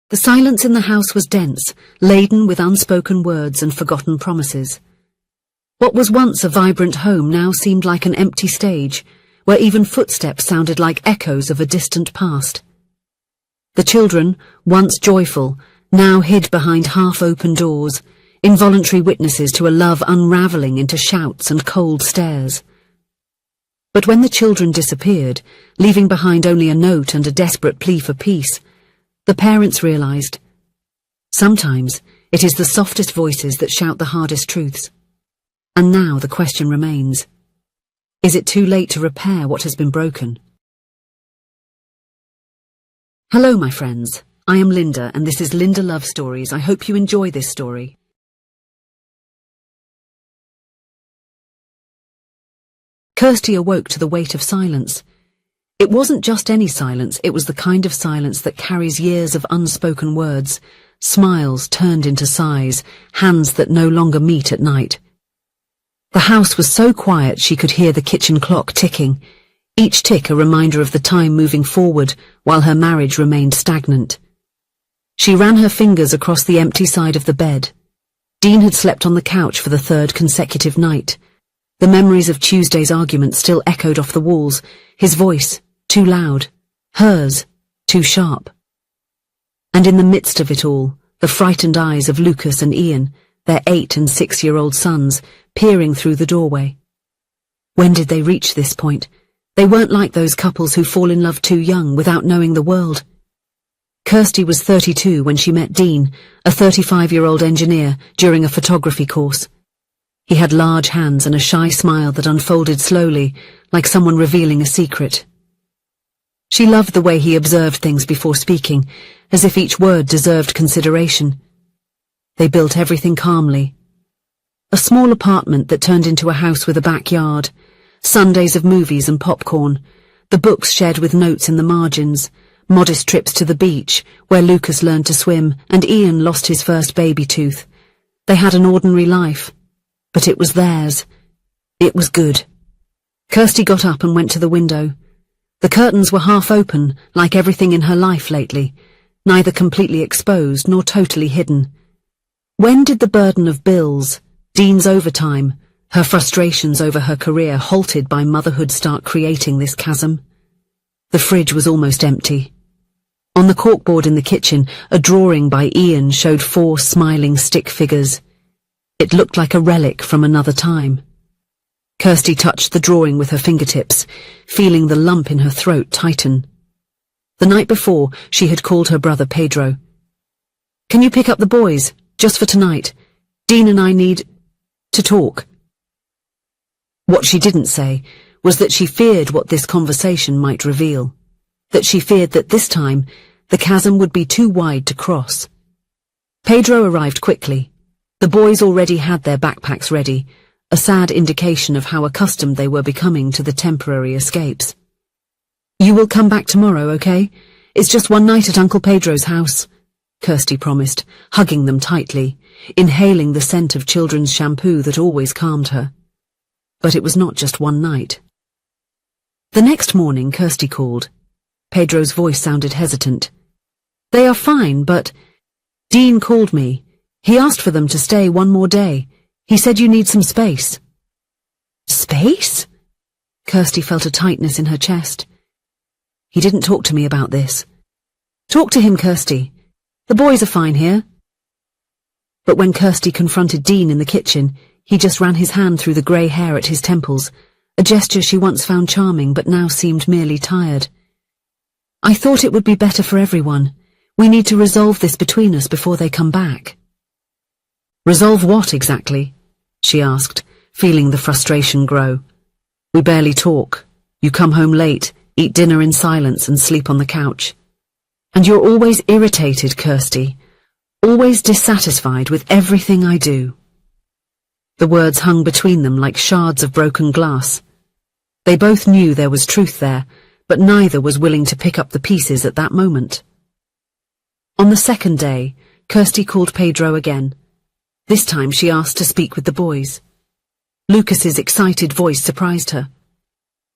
The silence in the house was dense, laden with unspoken words and forgotten promises. What was once a vibrant home now seemed like an empty stage, where even footsteps sounded like echoes of a distant past. The children, once joyful, now hid behind half-open doors, involuntary witnesses to a love unravelling into shouts and cold stares. But when the children disappeared, leaving behind only a note and a desperate plea for peace, the parents realised, sometimes it is the softest voices that shout the hardest truths. And now the question remains, is it too late to repair what has been broken? Hello, my friends. I am Linda, and this is Linda Love Stories. I hope you enjoy this story. Kirsty awoke to the weight of silence. It wasn't just any silence, it was the kind of silence that carries years of unspoken words, smiles turned into sighs, hands that no longer meet at night. The house was so quiet she could hear the kitchen clock ticking, each tick a reminder of the time moving forward while her marriage remained stagnant. She ran her fingers across the empty side of the bed. Dean had slept on the couch for the third consecutive night. The memories of Tuesday's argument still echoed off the walls, his voice too loud, hers too sharp. And in the midst of it all, the frightened eyes of Lucas and Ian, their 8- and 6-year-old sons, peering through the doorway. When did they reach this point? They weren't like those couples who fall in love too young without knowing the world. Kirsty was 32 when she met Dean, a 35-year-old engineer, during a photography course. He had large hands and a shy smile that unfolded slowly, like someone revealing a secret. She loved the way he observed things before speaking, as if each word deserved consideration. They built everything calmly. A small apartment that turned into a house with a backyard, Sundays of movies and popcorn, the books shared with notes in the margins, modest trips to the beach, where Lucas learned to swim and Ian lost his first baby tooth. They had an ordinary life, but it was theirs. It was good. Kirsty got up and went to the window. The curtains were half open, like everything in her life lately, neither completely exposed nor totally hidden. When did the burden of bills, Dean's overtime, her frustrations over her career halted by motherhood start creating this chasm? The fridge was almost empty. On the corkboard in the kitchen, a drawing by Ian showed 4 smiling stick figures. It looked like a relic from another time. Kirsty touched the drawing with her fingertips, feeling the lump in her throat tighten. The night before, she had called her brother Pedro. "Can you pick up the boys, just for tonight? Dean and I need to talk." What she didn't say was that she feared what this conversation might reveal, that she feared that this time the chasm would be too wide to cross. Pedro arrived quickly. The boys already had their backpacks ready, a sad indication of how accustomed they were becoming to the temporary escapes. "You will come back tomorrow, okay? It's just one night at Uncle Pedro's house," Kirsty promised, hugging them tightly, inhaling the scent of children's shampoo that always calmed her. But it was not just one night. The next morning, Kirsty called. Pedro's voice sounded hesitant. "They are fine, but Dean called me. He asked for them to stay one more day. He said you need some space." "Space?" Kirsty felt a tightness in her chest. "He didn't talk to me about this." "Talk to him, Kirsty. The boys are fine here." But when Kirsty confronted Dean in the kitchen, he just ran his hand through the grey hair at his temples, a gesture she once found charming but now seemed merely tired. "I thought it would be better for everyone. We need to resolve this between us before they come back." "Resolve what exactly?" she asked, feeling the frustration grow. "We barely talk. You come home late, eat dinner in silence and sleep on the couch. And you're always irritated, Kirsty, always dissatisfied with everything I do." The words hung between them like shards of broken glass. They both knew there was truth there, but neither was willing to pick up the pieces at that moment. On the second day, Kirsty called Pedro again. This time she asked to speak with the boys. Lucas's excited voice surprised her.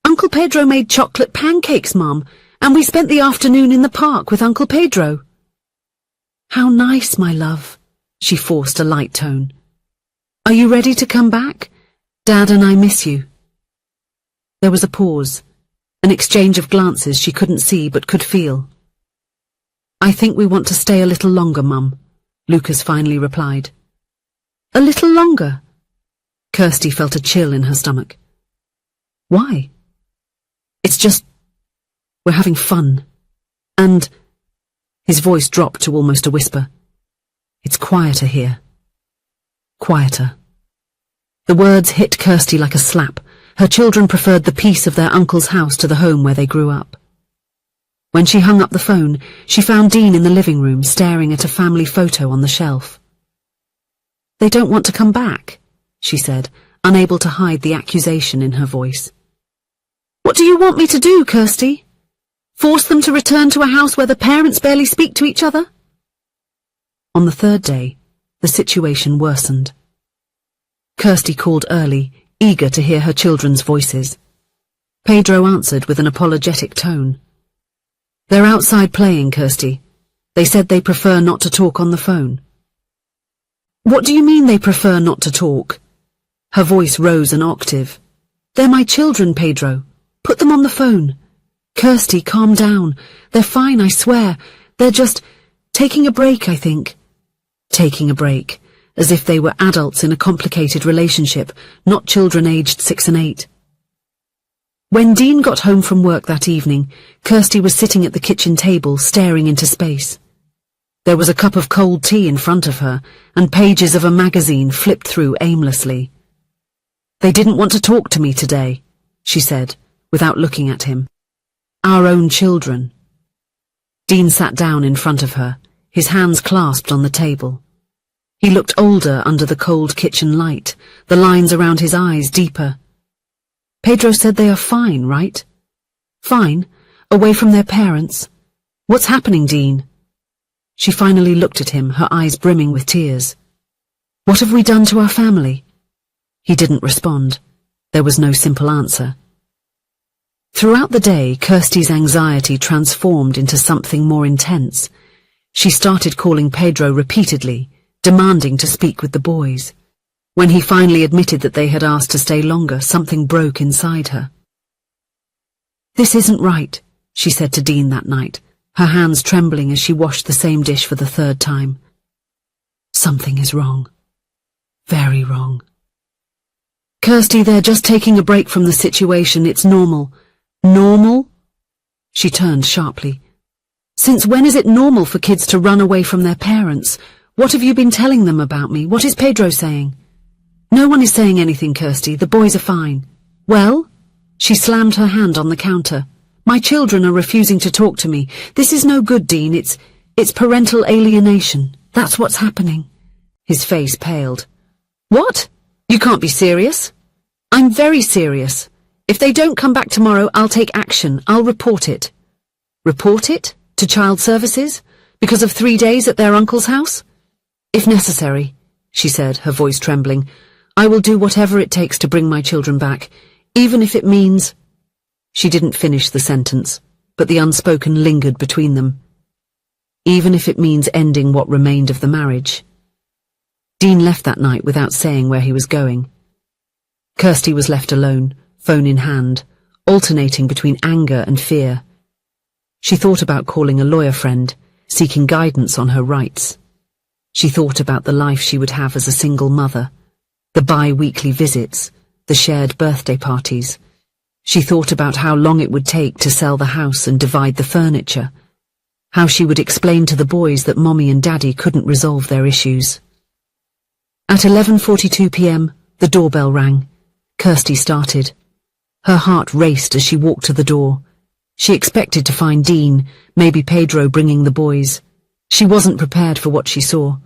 "Uncle Pedro made chocolate pancakes, Mom, and we spent the afternoon in the park with Uncle Pedro." How nice, my love. She forced a light tone. Are you ready to come back? Dad and I miss you. There was a pause, an exchange of glances she couldn't see but could feel. I think we want to stay a little longer, Mum, Lucas finally replied. A little longer? Kirsty felt a chill in her stomach. Why? It's just, we're having fun. And, his voice dropped to almost a whisper, it's quieter here. Quieter. The words hit Kirsty like a slap. Her children preferred the peace of their uncle's house to the home where they grew up. When she hung up the phone, she found Dean in the living room staring at a family photo on the shelf. They don't want to come back, she said, unable to hide the accusation in her voice. What do you want me to do, Kirsty? Force them to return to a house where the parents barely speak to each other? On the third day, the situation worsened. Kirsty called early, eager to hear her children's voices. Pedro answered with an apologetic tone. They're outside playing, Kirsty. They said they prefer not to talk on the phone. What do you mean they prefer not to talk? Her voice rose an octave. They're my children, Pedro. Put them on the phone. Kirsty, calm down. They're fine, I swear. They're just taking a break, I think. Taking a break, as if they were adults in a complicated relationship, not children aged 6 and 8. When Dean got home from work that evening, Kirsty was sitting at the kitchen table, staring into space. There was a cup of cold tea in front of her, and pages of a magazine flipped through aimlessly. They didn't want to talk to me today, she said, without looking at him. Our own children. Dean sat down in front of her, his hands clasped on the table. He looked older under the cold kitchen light, the lines around his eyes deeper. Pedro said they are fine, right? Fine, away from their parents. What's happening, Dean? She finally looked at him, her eyes brimming with tears. What have we done to our family? He didn't respond. There was no simple answer. Throughout the day, Kirsty's anxiety transformed into something more intense. She started calling Pedro repeatedly, demanding to speak with the boys. When he finally admitted that they had asked to stay longer, something broke inside her. This isn't right, she said to Dean that night, her hands trembling as she washed the same dish for the third time. Something is wrong. Very wrong. Kirsty, they're just taking a break from the situation. It's normal. Normal? She turned sharply. Since when is it normal for kids to run away from their parents? What have you been telling them about me? What is Pedro saying? No one is saying anything, Kirsty. The boys are fine. Well? She slammed her hand on the counter. My children are refusing to talk to me. This is no good, Dean. It's parental alienation. That's what's happening. His face paled. What? You can't be serious. I'm very serious. If they don't come back tomorrow, I'll take action. I'll report it. Report it? To child services? Because of 3 days at their uncle's house? If necessary, she said, her voice trembling, I will do whatever it takes to bring my children back, even if it means... She didn't finish the sentence, but the unspoken lingered between them. Even if it means ending what remained of the marriage. Dean left that night without saying where he was going. Kirsty was left alone, phone in hand, alternating between anger and fear. She thought about calling a lawyer friend, seeking guidance on her rights. She thought about the life she would have as a single mother, the bi-weekly visits, the shared birthday parties. She thought about how long it would take to sell the house and divide the furniture, how she would explain to the boys that Mommy and Daddy couldn't resolve their issues. At 11:42 p.m, the doorbell rang. Kirsty started. Her heart raced as she walked to the door. She expected to find Dean, maybe Pedro bringing the boys. She wasn't prepared for what she saw.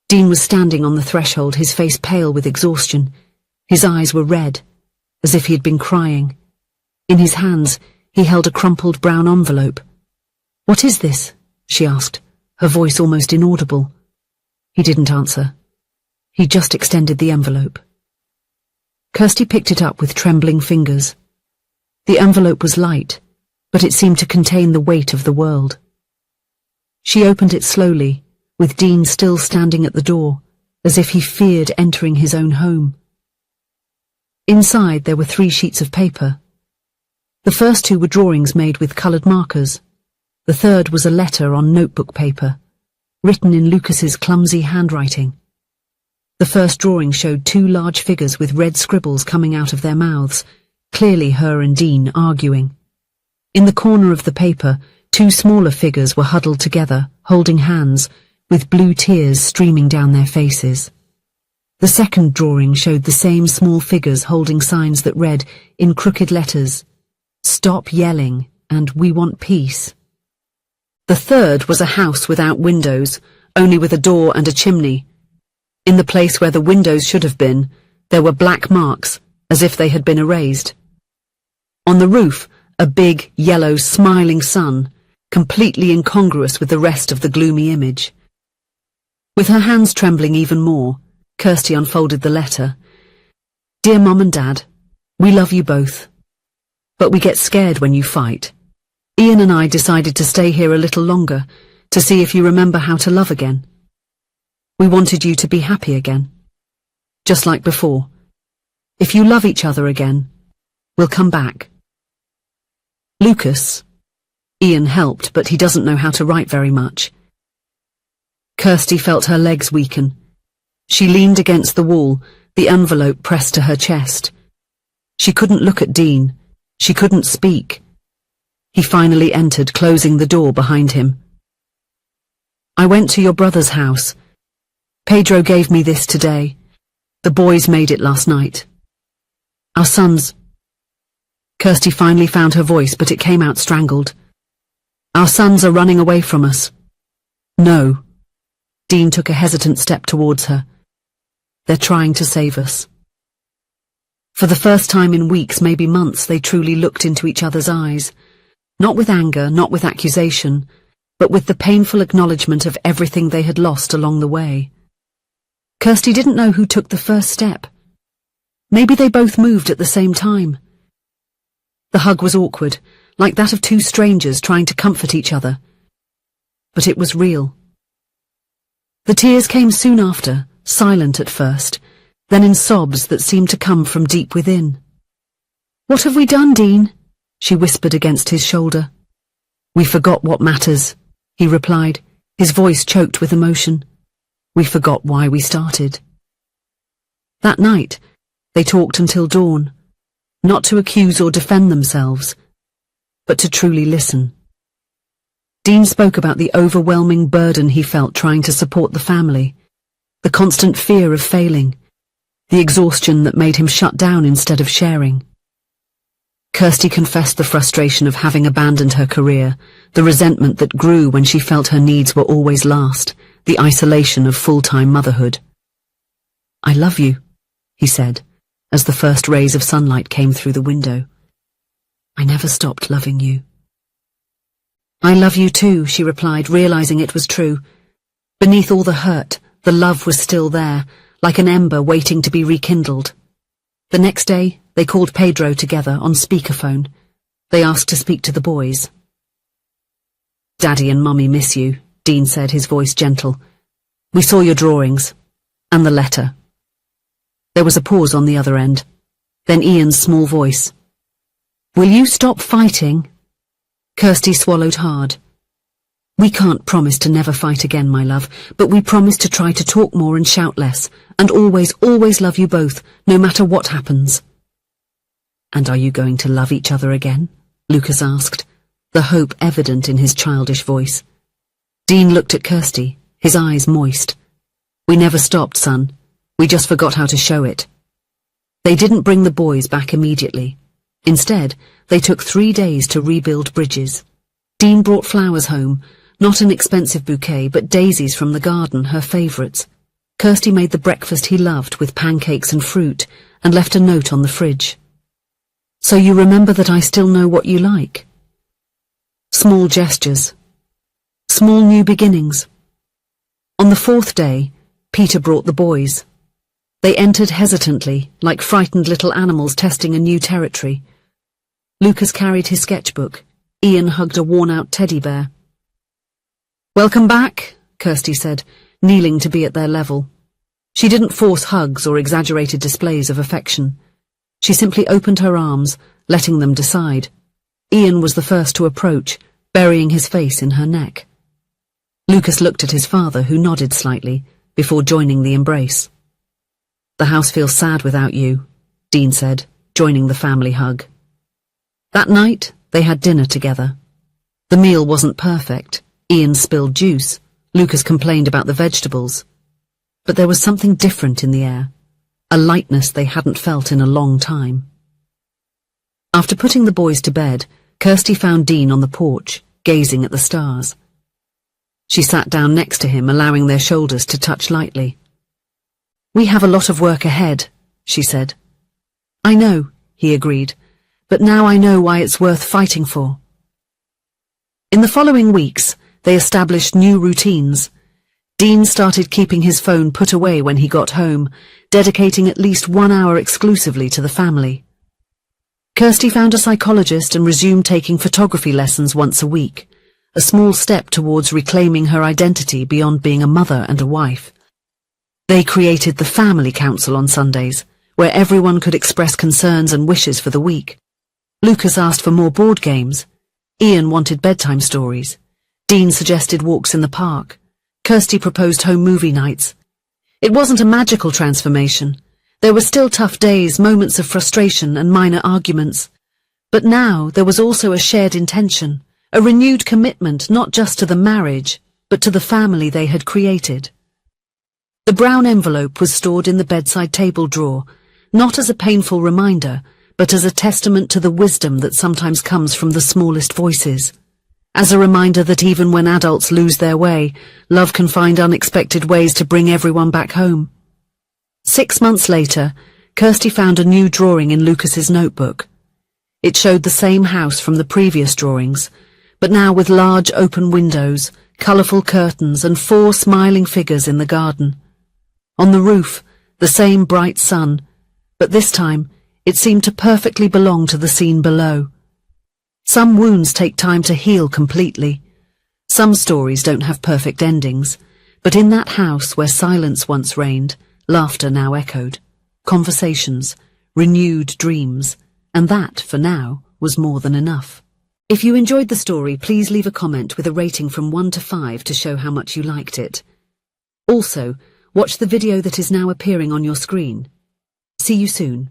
Dean was standing on the threshold, his face pale with exhaustion. His eyes were red, as if he had been crying. In his hands, he held a crumpled brown envelope. What is this? She asked, her voice almost inaudible. He didn't answer. He just extended the envelope. Kirsty picked it up with trembling fingers. The envelope was light, but it seemed to contain the weight of the world. She opened it slowly, with Dean still standing at the door, as if he feared entering his own home. Inside there were 3 sheets of paper. The first 2 were drawings made with coloured markers. The third was a letter on notebook paper, written in Lucas's clumsy handwriting. The first drawing showed 2 large figures with red scribbles coming out of their mouths, clearly her and Dean arguing. In the corner of the paper, 2 smaller figures were huddled together, holding hands, with blue tears streaming down their faces. The second drawing showed the same small figures holding signs that read, in crooked letters, "Stop yelling," and "We want peace." The third was a house without windows, only with a door and a chimney. In the place where the windows should have been, there were black marks, as if they had been erased. On the roof, a big, yellow, smiling sun, completely incongruous with the rest of the gloomy image. With her hands trembling even more, Kirsty unfolded the letter. "Dear Mum and Dad, we love you both. But we get scared when you fight. Ian and I decided to stay here a little longer, to see if you remember how to love again. We wanted you to be happy again. Just like before. If you love each other again, we'll come back. Lucas." Ian helped, but he doesn't know how to write very much. Kirsty felt her legs weaken. She leaned against the wall, the envelope pressed to her chest. She couldn't look at Dean. She couldn't speak. He finally entered, closing the door behind him. "I went to your brother's house. Pedro gave me this today. The boys made it last night. Our sons..." Kirsty finally found her voice, but it came out strangled. "Our sons are running away from us." "No." Dean took a hesitant step towards her. "They're trying to save us." For the first time in weeks, maybe months, they truly looked into each other's eyes. Not with anger, not with accusation, but with the painful acknowledgement of everything they had lost along the way. Kirsty didn't know who took the first step. Maybe they both moved at the same time. The hug was awkward, like that of 2 strangers trying to comfort each other. But it was real. The tears came soon after, silent at first, then in sobs that seemed to come from deep within. "What have we done, Dean?" she whispered against his shoulder. "We forgot what matters," he replied, his voice choked with emotion. "We forgot why we started." That night, they talked until dawn, not to accuse or defend themselves, but to truly listen. Dean spoke about the overwhelming burden he felt trying to support the family, the constant fear of failing, the exhaustion that made him shut down instead of sharing. Kirsty confessed the frustration of having abandoned her career, the resentment that grew when she felt her needs were always last, the isolation of full-time motherhood. "I love you," he said, as the first rays of sunlight came through the window. "I never stopped loving you." "I love you too," she replied, realizing it was true. Beneath all the hurt, the love was still there, like an ember waiting to be rekindled. The next day, they called Pedro together on speakerphone. They asked to speak to the boys. "Daddy and Mummy miss you," Dean said, his voice gentle. "We saw your drawings. And the letter." There was a pause on the other end. Then Ian's small voice. "Will you stop fighting?" Kirsty swallowed hard. "We can't promise to never fight again, my love, but we promise to try to talk more and shout less, and always, always love you both, no matter what happens." "And are you going to love each other again?" Lucas asked, the hope evident in his childish voice. Dean looked at Kirsty, his eyes moist. "We never stopped, son. We just forgot how to show it." They didn't bring the boys back immediately. Instead, they took 3 days to rebuild bridges. Dean brought flowers home, not an expensive bouquet, but daisies from the garden, her favourites. Kirsty made the breakfast he loved with pancakes and fruit, and left a note on the fridge. "So you remember that I still know what you like?" Small gestures. Small new beginnings. On the 4th day, Peter brought the boys. They entered hesitantly, like frightened little animals testing a new territory. Lucas carried his sketchbook. Ian hugged a worn-out teddy bear. "Welcome back," Kirsty said, kneeling to be at their level. She didn't force hugs or exaggerated displays of affection. She simply opened her arms, letting them decide. Ian was the first to approach, burying his face in her neck. Lucas looked at his father, who nodded slightly, before joining the embrace. "The house feels sad without you," Dean said, joining the family hug. That night, they had dinner together. The meal wasn't perfect. Ian spilled juice. Lucas complained about the vegetables. But there was something different in the air, a lightness they hadn't felt in a long time. After putting the boys to bed, Kirsty found Dean on the porch, gazing at the stars. She sat down next to him, allowing their shoulders to touch lightly. "We have a lot of work ahead," she said. "I know," he agreed, "but now I know why it's worth fighting for." In the following weeks, they established new routines. Dean started keeping his phone put away when he got home, dedicating at least 1 hour exclusively to the family. Kirsty found a psychologist and resumed taking photography lessons once a week, a small step towards reclaiming her identity beyond being a mother and a wife. They created the Family Council on Sundays, where everyone could express concerns and wishes for the week. Lucas asked for more board games. Ian wanted bedtime stories. Dean suggested walks in the park. Kirsty proposed home movie nights. It wasn't a magical transformation. There were still tough days, moments of frustration and minor arguments. But now there was also a shared intention, a renewed commitment not just to the marriage, but to the family they had created. The brown envelope was stored in the bedside table drawer, not as a painful reminder, but as a testament to the wisdom that sometimes comes from the smallest voices. As a reminder that even when adults lose their way, love can find unexpected ways to bring everyone back home. 6 months later, Kirsty found a new drawing in Lucas's notebook. It showed the same house from the previous drawings, but now with large open windows, colourful curtains and 4 smiling figures in the garden. On the roof, the same bright sun, but this time it seemed to perfectly belong to the scene below. Some wounds take time to heal completely. Some stories don't have perfect endings, but in that house where silence once reigned, laughter now echoed, conversations, renewed dreams, and that, for now, was more than enough. If you enjoyed the story, please leave a comment with a rating from 1 to 5 to show how much you liked it. Also, watch the video that is now appearing on your screen. See you soon.